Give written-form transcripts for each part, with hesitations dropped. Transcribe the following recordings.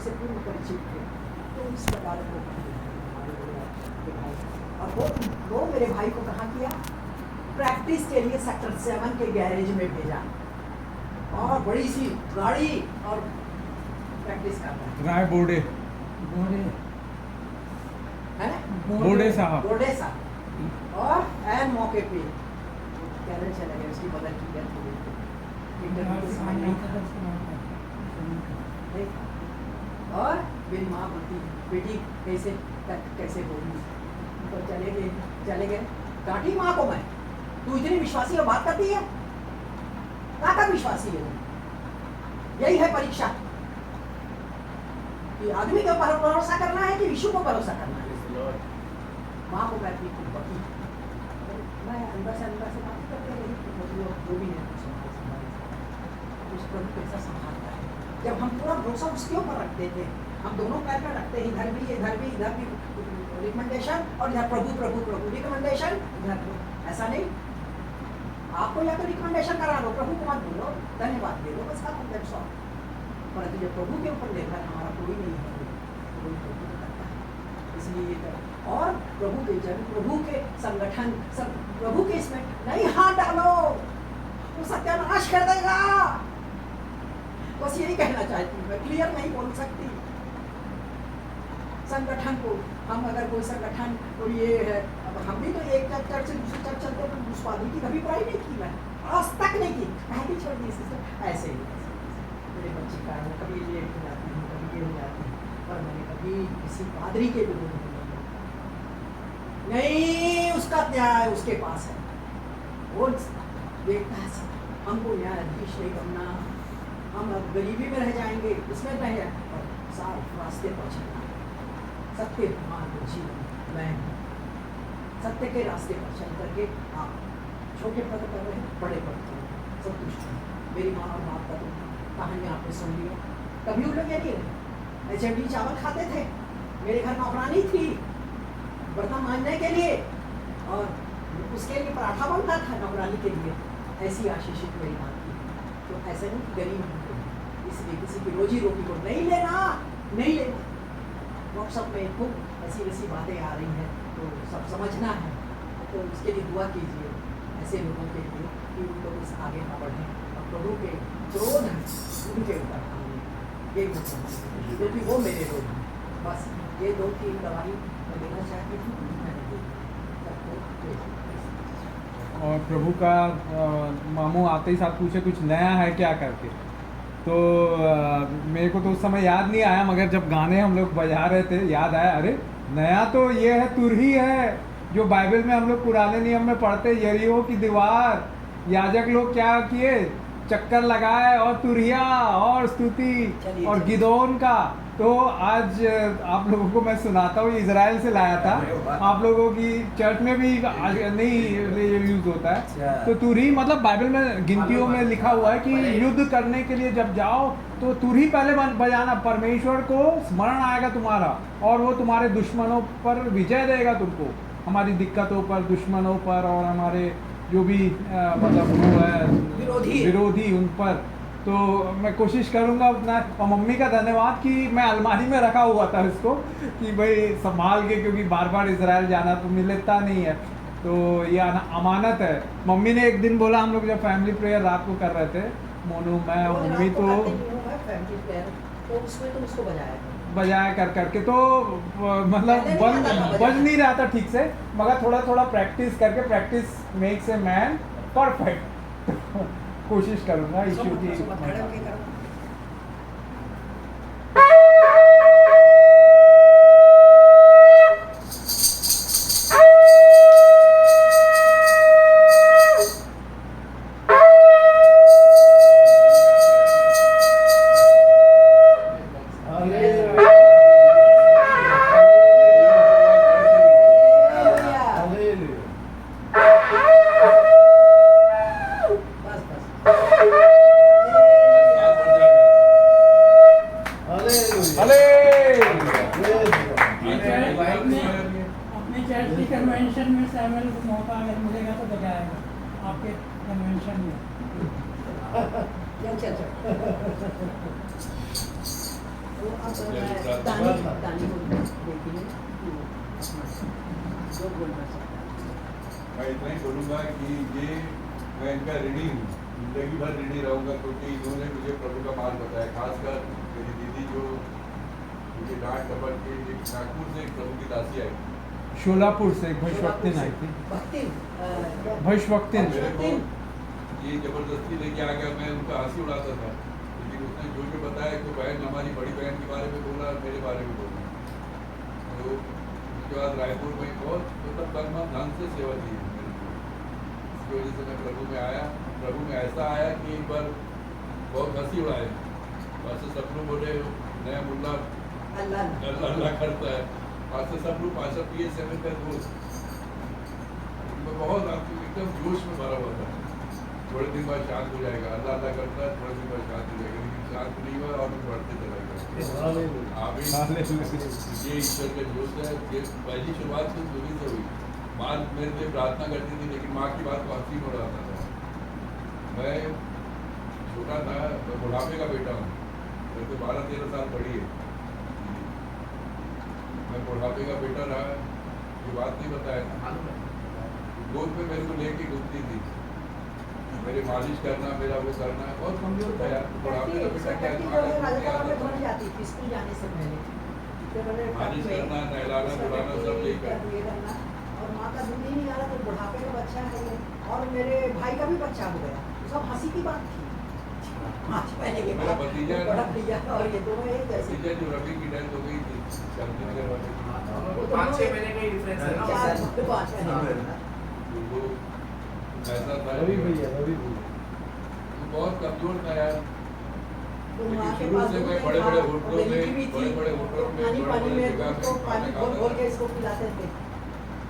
से पूर्ण परिचित थे। तो इस प्रकार को भाई, और वो मेरे भाई को कहाँ किया, प्रैक्टिस के लिए सेक्टर 7 के गैरेज में भेजा, और बड़ी सी गाड़ी और प्रैक्टिस करता है। राय बोर्डे है ना, बोर्डे साहब और एन मौके पे कैरेज चला गया, उसकी बदल की डेथ हो गई। और मेरी माँ बोलती, बेटी कैसे बोली, तो चले गए। डांटी माँ को मैं, तू इतनी विश्वासी और बात करती है, कहाँ का विश्वासी है? यही है परीक्षा कि आदमी के ऊपर भरोसा करना है कि विश्व को भरोसा करना है। माँ को मैं अपनी खुद बकी, मैं अंदर से बात करते रही, जो भी है उस प्रभु कैसा संभालता है। जब हम पूरा भरोसा उसके ऊपर रखते थे, हम दोनों पैर पर रखते हैं, इधर भी रिकमेंडेशन और इधर प्रभु रिकमेंडेशन, इधर ऐसा नहीं। आपको या तो रिकमेंडेशन करा लो, प्रभु को मत बोलो, धन्यवाद दे दो, बस खत्म, दैट्स ऑल। परंतु जब प्रभु के ऊपर निर्भर हमारा कोई नहीं है, कोई प्रभु करता है। इसलिए और प्रभु के जन, प्रभु के संगठन, सब प्रभु के इसमें नहीं हाथ डालो, वो सत्यानाश कर देगा। बस यही कहना चाहती हूँ मैं, क्लियर नहीं बोल सकती। संगठन को हम अगर कोई संगठन तो ये है, अब हम भी तो एक चर्च से दूसरे चर्च चलते हैं, उस पादरी की कभी पढ़ाई नहीं की, मैं आज तक नहीं की, पहले छोड़ दी सिस्टर। ऐसे ही मेरे बच्चे का है, कभी लेट हो जाती हूँ, कभी ये हो जाती हूँ, पर मैंने कभी किसी पादरी के विरोध नहीं, उसका न्याय उसके पास है, वो देखता है। हमको न्यायाधीश नहीं बनना, हम अब गरीबी में रह जाएंगे, इसमें रह जाए, और साफ रास्ते पर चलना, सत्य मार्ग जीवन मैं सत्य के रास्ते पर चल करके आप छोटे पद कर रहे हैं, बड़े पद कर रहे हैं, संतुष्ट हैं। मेरी माँ और बाप का तो कहानी आपने सुन लिया। कभी उन लोग ये नहीं HMD चावल खाते थे, मेरे घर नौकरानी थी बर्तन मांजने के लिए, और उसके लिए पराठा बनता था नौकरानी के लिए। ऐसी आशीषित मेरी माँ थी। तो ऐसा नहीं कि गरीब होते, इसलिए किसी की रोजी रोटी को नहीं लेना। व्हाट्सअप में खूब ऐसी बातें आ रही हैं, तो सब समझना है, तो उसके लिए दुआ कीजिए ऐसे लोगों के लिए कि उन लोग इस आगे ना बढ़ें, और प्रभु के क्रोध उनके ऊपर ये क्योंकि वो मेरे लोग हैं। बस ये 2-3 दवाई मैं देना चाहती हूँ, मैंने दी सबको। और प्रभु का मामू आते ही साथ पूछे कुछ नया है क्या करके, तो मेरे को तो उस समय याद नहीं आया, मगर जब गाने हम लोग बजा रहे थे याद आया, अरे नया तो ये है, तुरही है जो बाइबल में हम लोग पुराने नियम में पढ़ते, यरीहो की दीवार, याजक लोग क्या किए, चक्कर लगाए और तुरहिया और स्तुति और गिदोन का। तो आज आप लोगों को मैं सुनाता हूँ, इजराइल से लाया था, आप लोगों की चर्च में भी नहीं यूज होता है। तो तुरही मतलब बाइबल में गिनतियों में लिखा हुआ है कि युद्ध करने के लिए जब जाओ तो तुरही पहले बजाना, परमेश्वर को स्मरण आएगा तुम्हारा, और वो तुम्हारे दुश्मनों पर विजय देगा तुमको, हमारी दिक्कतों पर, दुश्मनों पर, और हमारे जो भी मतलब वो है विरोधी उन पर। तो मैं कोशिश करूंगा उतना। और मम्मी का धन्यवाद कि मैं अलमारी में रखा हुआ था इसको कि भाई संभाल के, क्योंकि बार बार इजराइल जाना तो मिलता नहीं है, तो ये अमानत है। मम्मी ने एक दिन बोला, हम लोग जब फैमिली प्रेयर रात को कर रहे थे, मोनू मैं और मम्मी, तो उसमें तो उसको बजाया कर करके, तो मतलब बज नहीं रहा था ठीक से, मगर थोड़ा थोड़ा प्रैक्टिस करके, practice makes a man perfect. कोशिश करूंगा ईश्वर की कन्वेंशन में सैमुअल को मौका अगर मिलेगा तो बजाएगा आपके कन्वेंशन में। तो अब जय दानी प्रार्थना। दानी को देखिए कि वो अपना जो बोलना चाहता है। मैं इतना ही बोलूँगा कि ये मैं इनका ऋणी हूँ, जिंदगी भर ऋणी रहूँगा, क्योंकि इन्होंने मुझे प्रभु का मार्ग बताया। खासकर मेरी दीदी जो मुझे डांट डपट के नागपुर से एक प्रभु की दासी आई, शोलापुर से एक भविष्यवक्तिन आई थी। भक्तिन भविष्यवक्तिन। मेरे को ये जबरदस्ती लेके आ गया। मैं उनका हंसी उड़ाता था, लेकिन उसने जो बताया तो बहन, हमारी बड़ी बहन के बारे में बोला, मेरे बारे में बोला। तो उसके बाद रायपुर में बहुत मतलब कर्म ढंग से सेवा की है मेरे को। इसकी वजह से मैं प्रभु में आया। प्रभु में ऐसा आया कि एक बार बहुत हंसी उड़ाए, बस सब लोग बोले नया मुल्ला अल्लाह अल्लाह अल्लाह करता है, आज से सब लोग 5 पिए 7 का दोस्त। मैं बहुत एकदम जोश में भरा हुआ था। थोड़े दिन बाद शांत हो जाएगा, अल्लाह अल्लाह करता है, थोड़े दिन बाद शांत हो जाएगा, लेकिन शांत नहीं हुआ और बढ़ते चला गया। आमीन। ये ईश्वर का जोश है। ये पहली शुरुआत तो दूरी से हुई। माँ मेरे लिए प्रार्थना करती थी, लेकिन माँ की बात को हंसी में उड़ाता था। मैं छोटा था, मैं बुढ़ापे का बेटा हूँ, मेरे को 12-13 साल बड़ी है। मैं बुढ़ापे का बेटा रहा, ये बात नहीं बताया। गोद में मेरे को लेके घूमती थी, मेरी मालिश करना, मेरा वो करना। बहुत कमजोर था यार, बुढ़ापे का बेटा क्या धोने जाती थी स्कूल जाने से पहले, तो मैंने मालिश करना, नहलाना, धुलाना सब यही करना। ये करना। और माँ का दूध ही नहीं आ रहा, तो बुढ़ापे का बच्चा है ये। और मेरे भाई का भी बच्चा हो गया, सब हंसी की बात थी। 5 महीने के मेरा बाद भतीजा बड़ा भैया और ये दोनों एक जैसे। भतीजा जो रवि की डेथ हो गई थी, शांतिनगर वाले की, 5-6 महीने का ही डिफरेंस है ना। 4-5 महीने का। तो वो ऐसा था। रवि भैया। वो बहुत कमजोर था यार। तो माँ के शुरू पास से दूध मैं नहीं बड़े-बड़े था, होटलों और में, दही भी थी। बड़े-बड़े होटलों में, पानी बड़े-बड़े में जगह दूध को में पानी खाना घोल खाता के था। इसको पिलाते थे।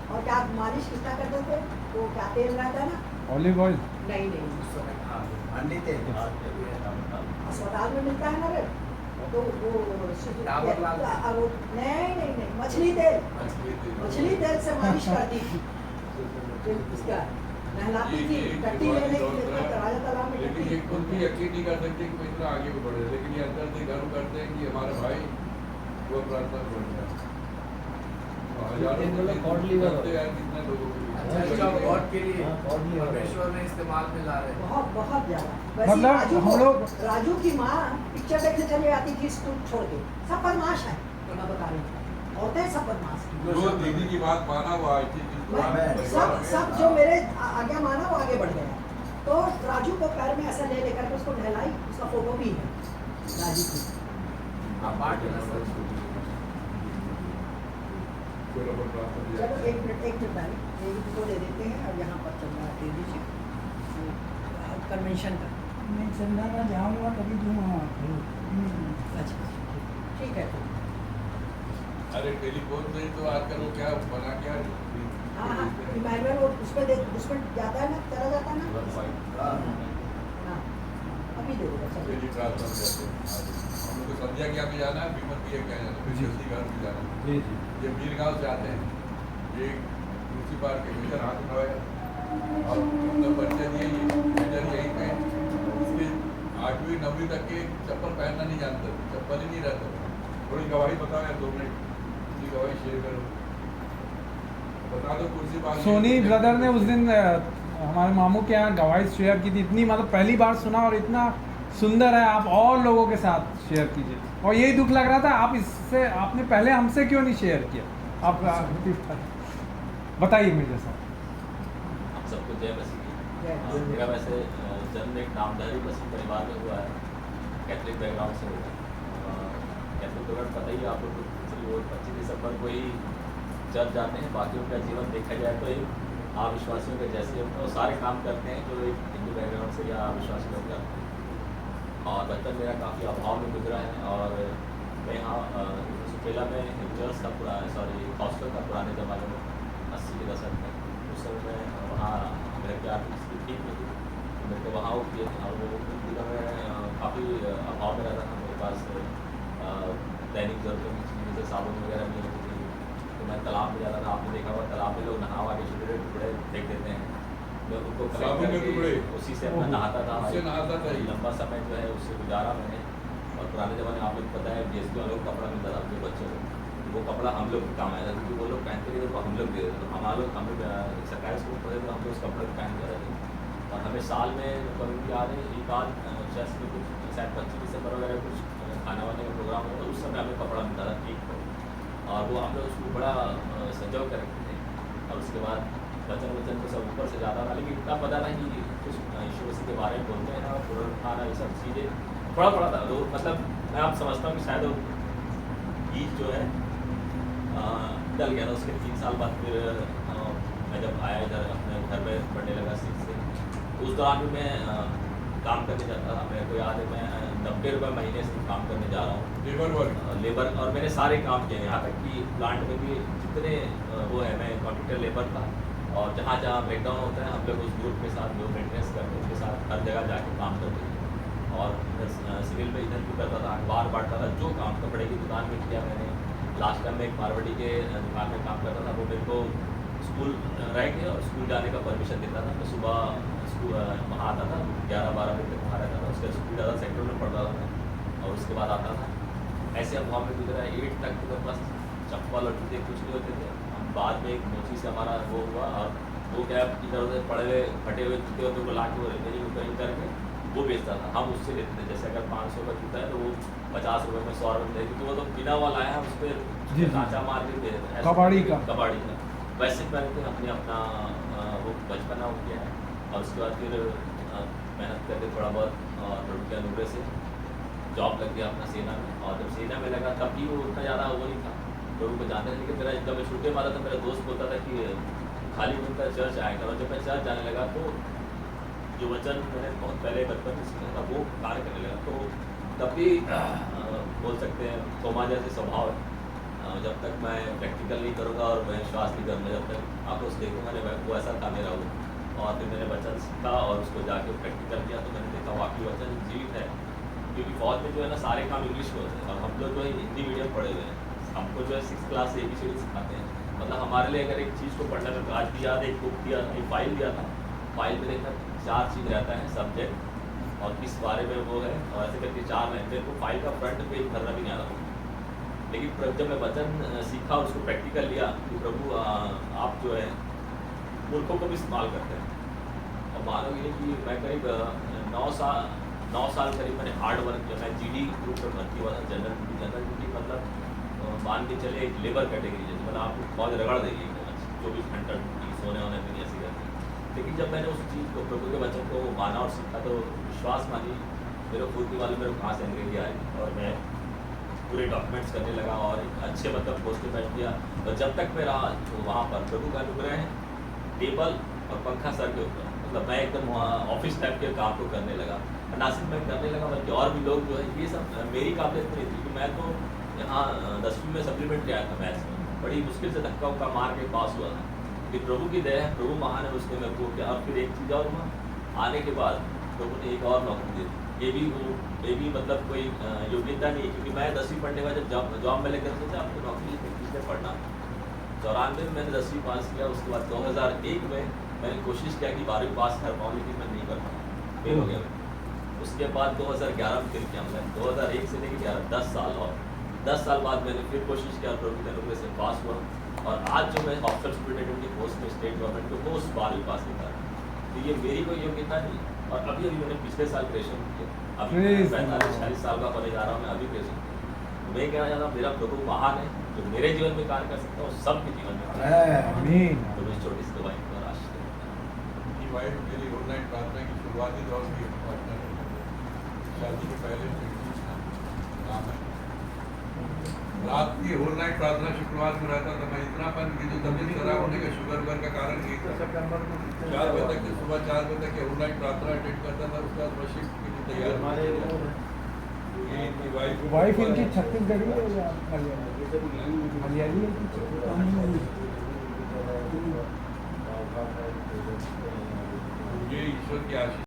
और क्या मालिश कितना करते थे, तो क्या तेल रहता है ना? Olive oil. नहीं उस समय अंडी थे। अस्पताल में मिलता है ना रे, तो वो डाबर लाल तेल। अब वो नहीं मछली तेल से मालिश करती थी। फिर उसका नहलाती थी, टट्टी लेने के लिए राजा तालाब में लेकिन टट्टी। ये खुद भी यकीन नहीं कर सकते कि वो इतना आगे भी बढ़े, लेकिन ये अंदर से गर्व करते हैं कि हमारे भाई वो प्रार्थना बढ़ गया। हजारों करते हैं कितने लोगों के लिए। अच्छा गॉड के लिए God के लिए। परमेश्वर ने इस्तेमाल में ला रहे हैं। बहुत ज्यादा। मतलब राजू हम लोग राजू की माँ पिक्चर देखने चली आती थी स्कूल छोड़ के। सब बदमाश है, तो मैं बता रही हूँ, औरतें सब बदमाश हैं। जो दीदी की बात माना वो आज थी, सब जो मेरे आगे माना वो आगे बढ़ गया। तो राजू को पैर में ऐसा ले लेकर के उसको नहलाई, उसका फोटो भी है राजू की। आप बात करना सर। चलो एक मिनट डाली, इनको दे देते हैं। अब यहाँ पर चल रहा है, दे दीजिए कन्वेंशन का। मैं संध्या में जाऊँगा तभी दूँगा। अच्छा ठीक है। अरे टेलीफोन से ही तो आजकल वो क्या बना क्या हाँ इमैनुअल वो उसमें जाता है ना, चला जाता है ना। हाँ अभी दे देगा चलो। डेली ट्रांसफर करते हैं। हम लोग को संध्या क्या में जाना है, विमल भी क्या जाना है, फिर जल्दी घर भी जाना है। जी। ये मीर गाँव से आते हैं, ये दूसरी बार के मेजर हाथ उठाया और मतलब बच्चे दिए, ये मेजर यहीं पे इसके 8वीं 9वीं तक के चप्पल पहनना नहीं जानते, चप्पल ही नहीं रहता था। थोड़ी गवाही बताओ यार, 2 मिनट की गवाही शेयर करो, बता दो कुर्सी बात। सोनी ब्रदर ने उस दिन हमारे मामू के यहाँ गवाही शेयर की थी। इतनी मतलब पहली बार सुना और इतना सुंदर है। आप और लोगों के साथ शेयर कीजिए। और यही दुख लग रहा था, आप इससे आपने पहले हमसे क्यों नहीं शेयर किया। आप बताइए मिर्जा साहब। हम सबको जय मसीह की। जय। मेरा वैसे जन्म एक नामधारी मसीह परिवार में हुआ है, कैथलिक बैकग्राउंड से हुआ है। कैथलिक बैकग्राउंड पता ही है आप लोग को, इसलिए वो 25 दिसंबर को ही चर्च जाते हैं। बाकी उनका जीवन देखा जाए तो एक अविश्वासियों के जैसे वो सारे काम करते हैं जो एक हिंदू बैकग्राउंड से या अविश्वासी लोग करते हैं। और बचपन मेरा काफ़ी अभाव में गुजरा है। और मैं यहाँ सुपेला में हिंजर्स का हॉस्टल का पुराने ज़माने में 80 के दशक में, उस समय मैं वहाँ घर की आर्थिक स्थिति ठीक नहीं थी, तो मेरे को वहाँ वो किए थे। और वो उन दिनों में काफ़ी अभाव में रहता था। मेरे पास दैनिक ज़रूरतों की चीज़ें जैसे साबुन वगैरह नहीं होती थी, तो मैं तालाब में जाता था। आपने देखा होगा तालाब में लोग नहावा के छोटे छोटे टुकड़े फेंक देते हैं, मैं उनको साबुन के टुकड़े उसी से अपना नहाता था। उससे नहाता था। लंबा समय जो है उससे गुजारा मैंने। और पुराने ज़माने में आप लोग पता है DSP वालों को कपड़ा मिलता था अपने बच्चों को, तो वो कपड़ा हम लोग काम आया था क्योंकि वो लोग पहनते नहीं थे तो हम लोग दे देते थे। हमारे लोग हम लोग सरकारी स्कूल पढ़े तो हम लोग उस कपड़े को पहन कर रहे थे और हमें साल में कभी याद है एक आध जैसे में कुछ शायद 25 दिसंबर वगैरह कुछ खाना वाने का प्रोग्राम होता तो उस समय हमें कपड़ा मिलता था ठीक को, और वो हम लोग उसको बड़ा सजो कर रखते थे। और उसके बाद वचन तो सब ऊपर से ज़्यादा था, लेकिन इतना पता था कि कुछ यीशु मसीह के बारे में बोलते हैं ना, पुराना ये सब चीज़ें थोड़ा था। तो मतलब मैं आप समझता हूँ कि शायद वो गीत जो है डल गया था। उसके 3 साल बाद फिर मैं जब आया इधर अपने घर में पढ़ने लगा 6 से, उस दौरान भी मैं काम करने जाता था। मेरे को याद है मैं 90 रुपये महीने से काम करने जा रहा हूँ लेबर वर्क। लेबर, और मैंने सारे काम किए यहाँ तक कि प्लांट में भी जितने वो है मैं कॉन्ट्रेक्टर लेबर था, और जहाँ जहाँ ब्रेकडाउन होता है हम लोग उस ग्रुप के साथ जो मेंटेनेंस करते हैं उनके साथ हर जगह जाके काम करते थे। और सिविल में इधर भी करता था, अखबार बांटता था, जो काम कपड़े की दुकान में किया मैंने। लास्ट टाइम में एक मारवाड़ी के दुकान में काम करता था, वो मेरे को स्कूल रह के और स्कूल जाने का परमिशन देता था। मैं सुबह स्कूल वहाँ आता था 11-12 बजे तक वहाँ रहता था, उसके स्कूल ज़्यादा सेक्टर में पढ़ता था मैं, और उसके बाद आता था। ऐसे हम वहाँ में गुजरा 8 तक तो मेरे पास चप्पल और जूते कुछ नहीं होते थे। हम बाद में एक मोची से हमारा वो हुआ, और वो क्या इधर उधर पड़े हुए फटे हुए जूते होते को ला के वो रेंजरी में कहीं करके वो बेचता था, हम उससे लेते थे। जैसे अगर 500 का जूता है तो वो 50 रुपये में 100 रुपये देते, तो वो तो बिना वाला है, हम उस पर ढांचा मार के दे देते हैं कबाड़ी का वैसे करके हमने अपना वो बचपना हो गया है। और उसके बाद फिर मेहनत करके थोड़ा बहुत प्रभु के अनुग्रह से जॉब लग गया अपना सेना में, और जब सेना में लगा तब भी वो उतना ज़्यादा वो नहीं था, प्रभु को जानते थे। लेकिन मेरा जब मैं छुट्टे मारा था, मेरा दोस्त बोलता था कि खाली दिन का चर्च आएगा, और जब मैं चर्च जाने लगा तो जो वचन मैंने बहुत पहले बचपन में सीखा था वो कार्य करने लगा। तो तब भी बोल सकते हैं थोमा जैसे स्वभाव है, जब तक मैं प्रैक्टिकल नहीं करूँगा और मैं विश्वास नहीं करूँगा, जब तक आप उस देखूँगा नहीं, वो ऐसा था मेरा वो। और फिर मैंने वचन सीखा और उसको जाके प्रैक्टिकल किया, तो मैंने देखा वाकई वचन जीवित है। क्योंकि फौज में जो है ना सारे काम इंग्लिश में होते हैं, और हम लोग जो है हिंदी मीडियम पढ़े हुए हैं, हमको जो है 6th क्लास से ABCD सिखाते हैं। मतलब हमारे लिए अगर एक चीज़ को पढ़ने में आज भी याद है, एक बुक दिया, एक फाइल दिया था, फाइल में देखा 4 चीज़ रहता है, सब्जेक्ट और किस बारे में वो है, और ऐसे करके 4 लाइन। मेरे को फाइल का फ्रंट पेज भरना भी नहीं आता, लेकिन जब मैं वचन सीखा और उसको प्रैक्टिकल लिया कि प्रभु आप जो है मूर्खों को भी इस्तेमाल करते हैं। और मानोगे कि मैं करीब 9 साल करीब मैंने हार्ड वर्क किया। मैं GD ग्रुप में भर्ती हुआ था, जनरल ड्यूटी मतलब मान के चले एक लेबर कैटेगरी, जैसे मतलब आपको फौज रगड़ देगी 24 घंटा ड्यूटी, सोने होने में ऐसी रहती। लेकिन जब मैंने उस चीज़ को प्रभु के वचन को माना और सीखा, तो विश्वास मानिए मेरे खुद के वाले मेरे कहाँ से अंग्रेजी आई, और मैं पूरे डॉक्यूमेंट्स करने लगा और एक अच्छे मतलब पोस्ट पे बैठ गया। और जब तक मैं रहा तो वहाँ पर प्रभु का अनुग्रह है, टेबल और पंखा सर के ऊपर, मतलब मैं एकदम ऑफिस टाइप के काम को करने लगा। ना सिर्फ मैं करने लगा बल्कि और भी लोग जो है, ये सब मेरी काबिलियत नहीं थी कि मैं तो यहाँ 10वीं में सप्लीमेंट्री आया था मैथ्स में, बड़ी मुश्किल से धक्का उक्का मार के पास हुआ था। कि प्रभु की दया है, प्रभु महान है, उसने मेरे को किया। और फिर एक चीज़ और हुआ, आने के बाद प्रभु ने एक और नौकरी दी। ये भी मतलब कोई योग्यता नहीं है, क्योंकि मैं 10वीं पढ़ने का जब जॉब में लेकर सोचा आपको नौकरी इसलिए पढ़ना। 94 में मैंने 10वीं पास किया। उसके बाद 2001 में मैंने कोशिश किया कि 12वीं पास कर पाऊँ, लेकिन मैं नहीं कर पाया, फेल हो गया मैं। उसके बाद 2011 में फिर किया मैं, 2001 से लेकर 11 10 साल, और 10 साल बाद मैंने फिर कोशिश किया, प्रभु के अनुग्रह से पास हुआ। और आज जो मैं ऑफिसर सुपरिटेंडेंट की पोस्ट में स्टेट गवर्नमेंट को वो 12वीं पास नहीं कर रहा, तो ये मेरी कोई योग्यता नहीं। और अभी मैंने पिछले साल ग्रेजुएशन किया, अभी 45-46 साल का होने जा रहा हूँ मैं, अभी ग्रेजुएशन किया। तो मैं कहना चाहता हूँ मेरा प्रभु महान है, जो मेरे जीवन में कार्य कर सकता हूँ, सबके जीवन में तो मैं छोटी सी दवाई को राष्ट्र वाइफ मेरी ऑनलाइन प्रार्थना की शुरुआती दौर की पार्टनर है, शादी के पहले काम है। रात की होल नाइट प्रार्थना शुक्रवार में रहता था। मैं इतना पन की जो तबीयत खराब होने का शुगर वगैरह का कारण नहीं था। 4 बजे तक सुबह 4 बजे तक होल नाइट प्रार्थना अटेंड करता था। उसके बाद शिफ्ट के लिए तैयार वाइफ इनकी छत्तीसगढ़ी है या हरियाली ये ईश्वर की आशीष।